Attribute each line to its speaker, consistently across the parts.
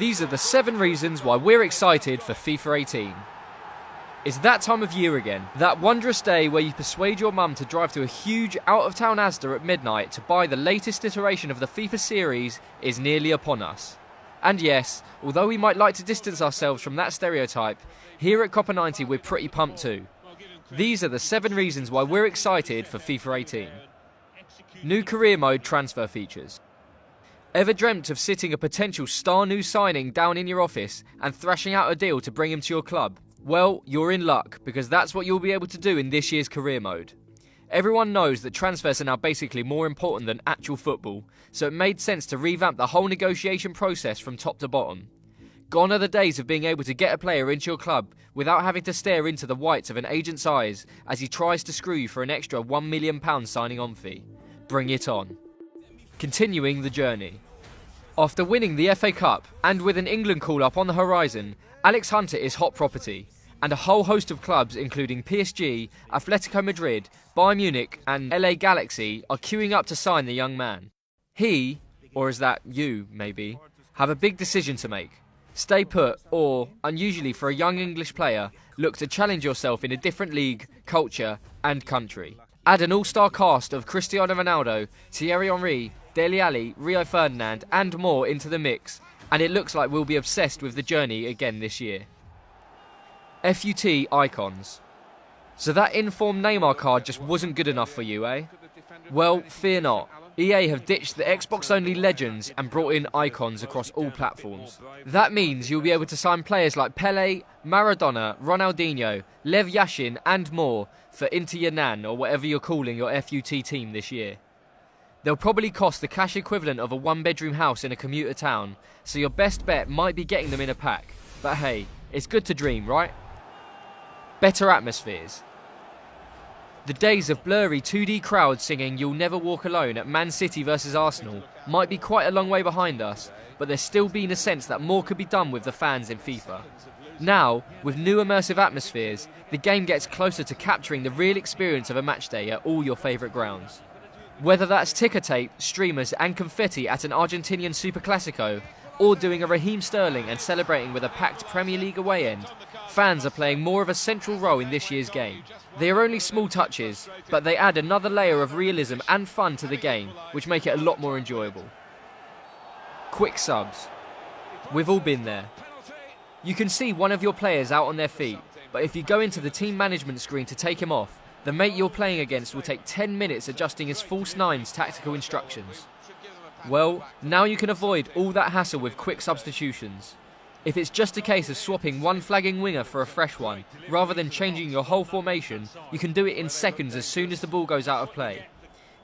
Speaker 1: These are the 7 reasons why we're excited for FIFA 18. It's that time of year again. That wondrous day where you persuade your mum to drive to a huge out-of-town Asda at midnight to buy the latest iteration of the FIFA series is nearly upon us. And yes, although we might like to distance ourselves from that stereotype, here at Copper 90 we're pretty pumped too. These are the 7 reasons why we're excited for FIFA 18. New career mode transfer features. Ever dreamt of sitting a potential star new signing down in your office and thrashing out a deal to bring him to your club? Well, you're in luck, because that's what you'll be able to do in this year's career mode. Everyone knows that transfers are now basically more important than actual football, so it made sense to revamp the whole negotiation process from top to bottom. Gone are the days of being able to get a player into your club without having to stare into the whites of an agent's eyes as he tries to screw you for an extra £1 million signing on fee. Bring it on. Continuing the journey. After winning the FA Cup and with an England call-up on the horizon, Alex Hunter is hot property, and a whole host of clubs including PSG, Atletico Madrid, Bayern Munich and LA Galaxy are queuing up to sign the young man. He, or is that you maybe, have a big decision to make. Stay put or, unusually for a young English player, look to challenge yourself in a different league, culture and country. Add an all-star cast of Cristiano Ronaldo, Thierry Henry, Dele Alli, Rio Ferdinand and more into the mix, and it looks like we'll be obsessed with the journey again this year. FUT icons. So that informed Neymar card just wasn't good enough for you, eh? Well, fear not. EA have ditched the Xbox-only legends and brought in icons across all platforms. That means you'll be able to sign players like Pele, Maradona, Ronaldinho, Lev Yashin and more for Inter Yanan or whatever you're calling your FUT team this year. They'll probably cost the cash equivalent of a 1-bedroom house in a commuter town, so your best bet might be getting them in a pack. But hey, it's good to dream, right? Better atmospheres. The days of blurry 2D crowds singing "You'll Never Walk Alone" at Man City vs Arsenal might be quite a long way behind us, but there's still been a sense that more could be done with the fans in FIFA. Now, with new immersive atmospheres, the game gets closer to capturing the real experience of a match day at all your favourite grounds. Whether that's ticker tape, streamers and confetti at an Argentinian Super Classico, or doing a Raheem Sterling and celebrating with a packed Premier League away end, fans are playing more of a central role in this year's game. They are only small touches, but they add another layer of realism and fun to the game, which make it a lot more enjoyable. Quick subs. We've all been there. You can see one of your players out on their feet, but if you go into the team management screen to take him off, the mate you're playing against will take 10 minutes adjusting his false nine's tactical instructions. Well, now you can avoid all that hassle with quick substitutions. If it's just a case of swapping one flagging winger for a fresh one, rather than changing your whole formation, you can do it in seconds as soon as the ball goes out of play.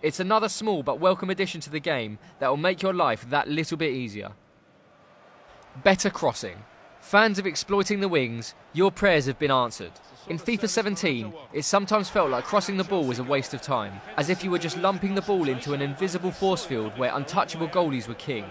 Speaker 1: It's another small but welcome addition to the game that will make your life that little bit easier. Better crossing. Fans of exploiting the wings, your prayers have been answered. In FIFA 17, it sometimes felt like crossing the ball was a waste of time, as if you were just lumping the ball into an invisible force field where untouchable goalies were king.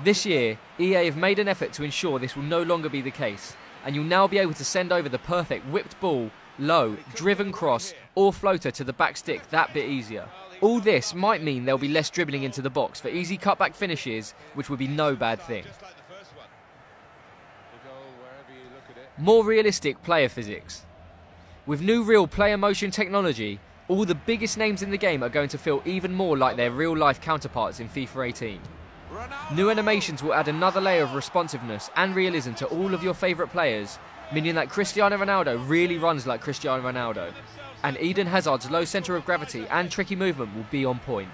Speaker 1: This year, EA have made an effort to ensure this will no longer be the case, and you'll now be able to send over the perfect whipped ball, low, driven cross or floater to the back stick that bit easier. All this might mean there'll be less dribbling into the box for easy cutback finishes, which would be no bad thing. More realistic player physics. With new real player motion technology, all the biggest names in the game are going to feel even more like their real-life counterparts in FIFA 18. New animations will add another layer of responsiveness and realism to all of your favourite players, meaning that Cristiano Ronaldo really runs like Cristiano Ronaldo, and Eden Hazard's low centre of gravity and tricky movement will be on point.